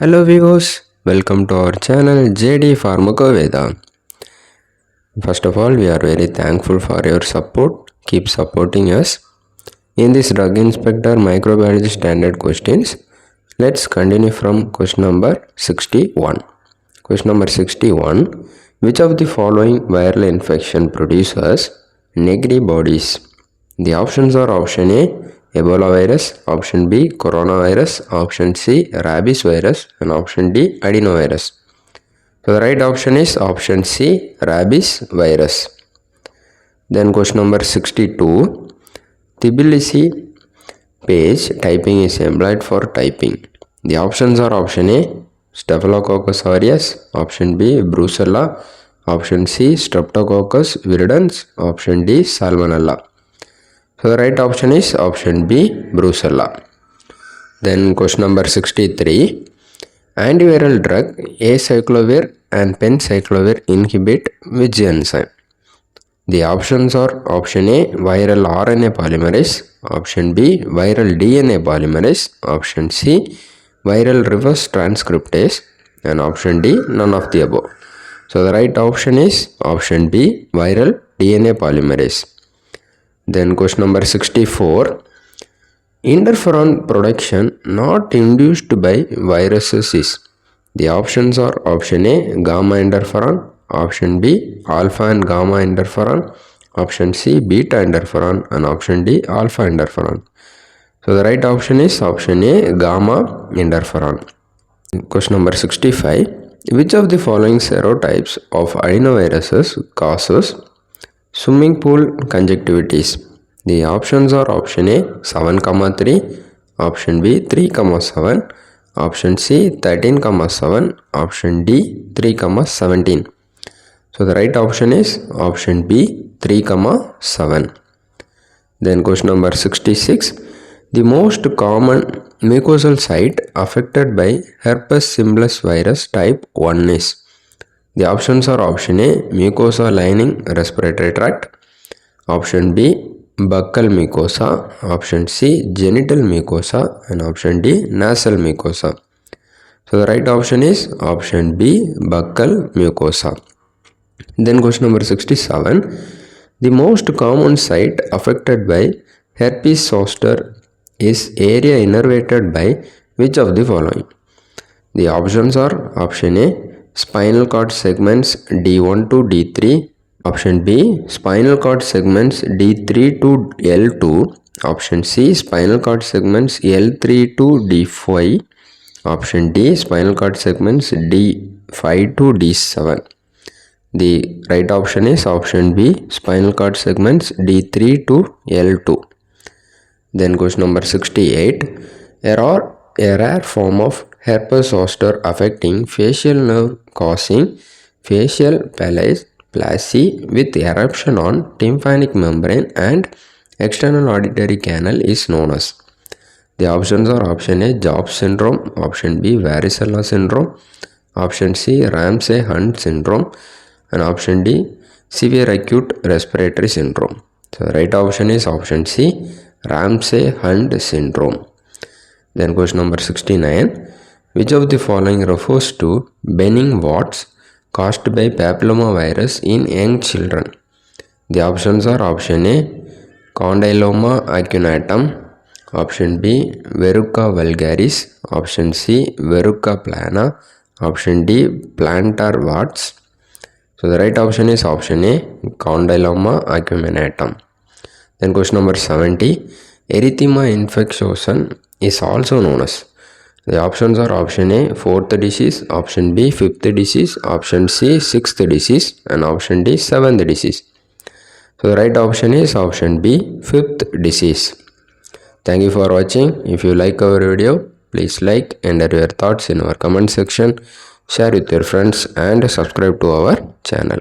Hello viewers, welcome to our channel JD Pharmacoveda. First of all, we are very thankful for your support. Keep supporting us. In this drug inspector microbiology standard questions, let's continue from question number 61. Question number 61. Which of the following viral infection produces negative bodies? The options are option A, Ebola virus, option B, coronavirus, option C, rabies virus, and option D, adenovirus. So the right option is option C, rabies virus. Then question number 62. Tbilisi page typing is employed for typing. The options are option A, Staphylococcus aureus, option B, Brucella, option C, Streptococcus viridans, option D, Salmonella. So the right option is option B, Brucella. Then question number 63. Antiviral drug acyclovir and penciclovir inhibit which enzyme? The options are option A, viral RNA polymerase, option B, viral DNA polymerase, option C, viral reverse transcriptase, and option D, none of the above. So the right option is option B, viral DNA polymerase. Then question number 64. Interferon production not induced by viruses is? The options are option A, gamma interferon, option B, alpha and gamma interferon, option C, beta interferon, and option D, alpha interferon. So the right option is option A, gamma interferon. Question number 65. Which of the following serotypes of adenoviruses causes swimming pool conjunctivitis? The options are option A 7,3, option B 3,7, option C 13,7, option D 3,17. So the right option is option B 3,7. Then question number 66. The most common mucosal site affected by herpes simplex virus type 1 is? The options are option A, mucosa lining respiratory tract, option B, buccal mucosa, option C, genital mucosa, and option D, nasal mucosa. So the right option is option B, buccal mucosa. Then question number 67. The most common site affected by herpes zoster is area innervated by which of the following? The options are option A, spinal cord segments D1 to D3, option B, spinal cord segments D3 to L2, option C, spinal cord segments L3 to D5, option D, spinal cord segments D5 to D7. The right option is option B, spinal cord segments D3 to L2. Then question number 68. A rare form of herpes zoster affecting facial nerve causing facial palsy with eruption on tympanic membrane and external auditory canal is known as? The options are option A, Jobs syndrome, option B, varicella syndrome, option C, Ramsay-Hunt syndrome, and option D, severe acute respiratory syndrome. So the right option is option C, Ramsay-Hunt syndrome. Then question number 69. Which of the following refers to benign warts caused by papillomavirus in young children? The options are option A, condyloma acunatum, option B, verruca vulgaris, option C, verruca plana, option D, plantar warts. So the right option is option A, condyloma acuminatum. Then question number 70. Erythema infectiosum is also known as? The options are option A, 4th disease, option B, 5th disease, option C, 6th disease, and option D, 7th disease. So the right option is option B, 5th disease. Thank you for watching. If you like our video, please like and enter your thoughts in our comment section, share with your friends, and subscribe to our channel.